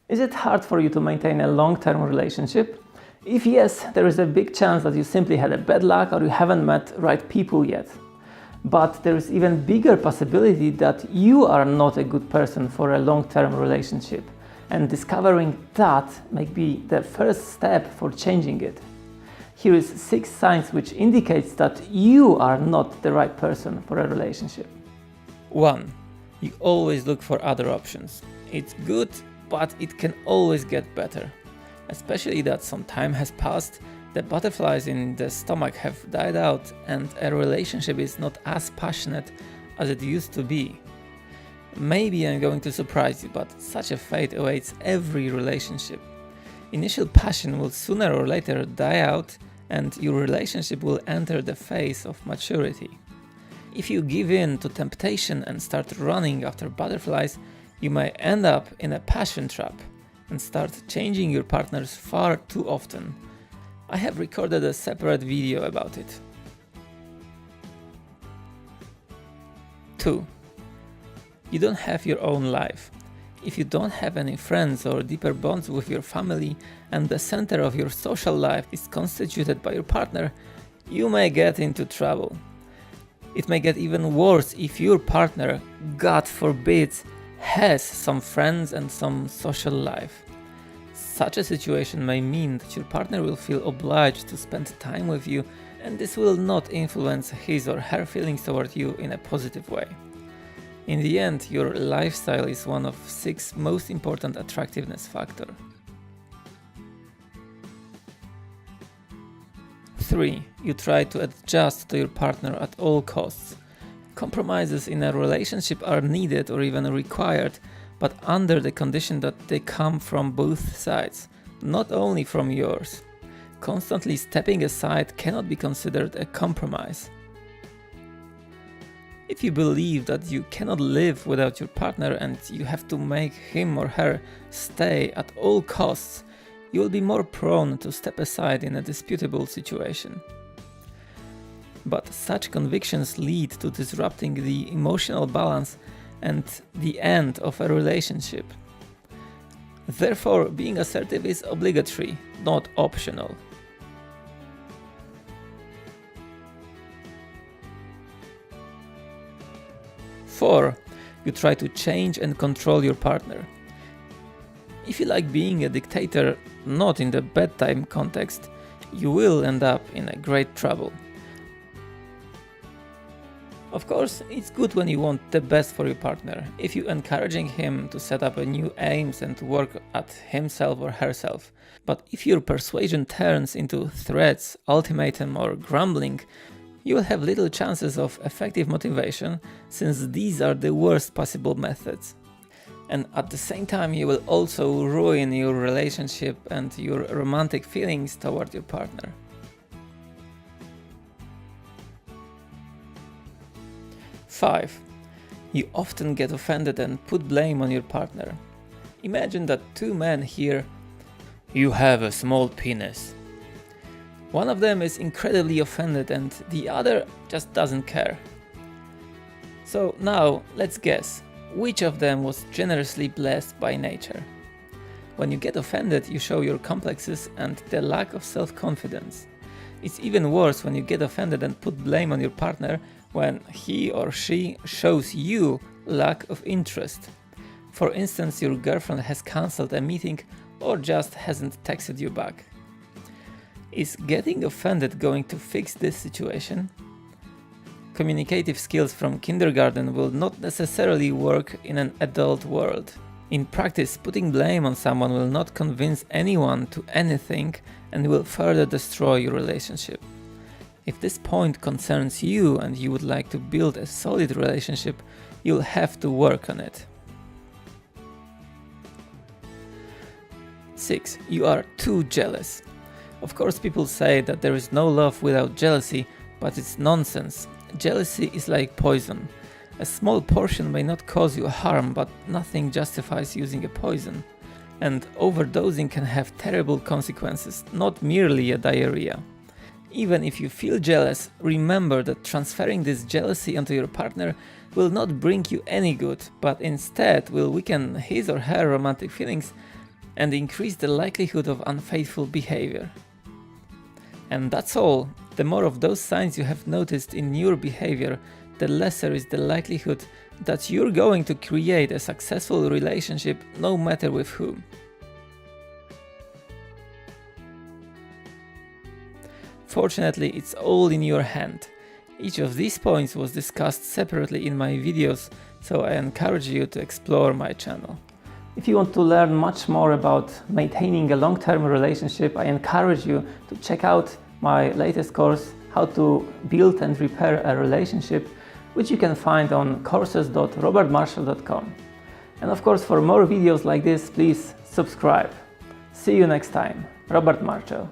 Is it hard for you to maintain a long-term relationship? If yes, there is a big chance that you simply had a bad luck or you haven't met right people yet. But there is even bigger possibility that you are not a good person for a long-term relationship, and discovering that may be the first step for changing it. Here is 6 signs which indicates that you are not the right person for a relationship. 1. You always look for other options. It's good, but it can always get better. Especially that some time has passed, the butterflies in the stomach have died out and a relationship is not as passionate as it used to be. Maybe I'm going to surprise you, but such a fate awaits every relationship. Initial passion will sooner or later die out and your relationship will enter the phase of maturity. If you give in to temptation and start running after butterflies, you may end up in a passion trap and start changing your partners far too often. I have recorded a separate video about it. 2. You don't have your own life. If you don't have any friends or deeper bonds with your family and the center of your social life is constituted by your partner, you may get into trouble. It may get even worse if your partner, God forbid, has some friends and some social life. Such a situation may mean that your partner will feel obliged to spend time with you, and this will not influence his or her feelings toward you in a positive way. In the end, your lifestyle is one of 6 most important attractiveness factors. 3. You try to adjust to your partner at all costs. Compromises in a relationship are needed or even required, but under the condition that they come from both sides, not only from yours. Constantly stepping aside cannot be considered a compromise. If you believe that you cannot live without your partner and you have to make him or her stay at all costs, you will be more prone to step aside in a disputable situation. But such convictions lead to disrupting the emotional balance and the end of a relationship. Therefore, being assertive is obligatory, not optional. 4. You try to change and control your partner. If you like being a dictator, not in the bedtime context, you will end up in a great trouble. Of course, it's good when you want the best for your partner, if you're encouraging him to set up a new aims and to work at himself or herself. But if your persuasion turns into threats, ultimatum or grumbling, you will have little chances of effective motivation, since these are the worst possible methods. And at the same time, you will also ruin your relationship and your romantic feelings toward your partner. 5. You often get offended and put blame on your partner. Imagine that 2 men hear, "You have a small penis." One of them is incredibly offended and the other just doesn't care. So now let's guess, which of them was generously blessed by nature? When you get offended, you show your complexes and the lack of self-confidence. It's even worse when you get offended and put blame on your partner when he or she shows you lack of interest. For instance, your girlfriend has cancelled a meeting or just hasn't texted you back. Is getting offended going to fix this situation? Communicative skills from kindergarten will not necessarily work in an adult world. In practice, putting blame on someone will not convince anyone to anything and will further destroy your relationship. If this point concerns you and you would like to build a solid relationship, you'll have to work on it. 6. You are too jealous. Of course, people say that there is no love without jealousy, but it's nonsense. Jealousy is like poison. A small portion may not cause you harm, but nothing justifies using a poison. And overdosing can have terrible consequences, not merely a diarrhea. Even if you feel jealous, remember that transferring this jealousy onto your partner will not bring you any good, but instead will weaken his or her romantic feelings and increase the likelihood of unfaithful behavior. And that's all. The more of those signs you have noticed in your behavior, the lesser is the likelihood that you're going to create a successful relationship no matter with whom. Fortunately, it's all in your hand. Each of these points was discussed separately in my videos, so I encourage you to explore my channel. If you want to learn much more about maintaining a long-term relationship, I encourage you to check out my latest course, How to Build and Repair a Relationship, which you can find on courses.robertmarshall.com. And of course, for more videos like this, please subscribe. See you next time. Robert Marshall.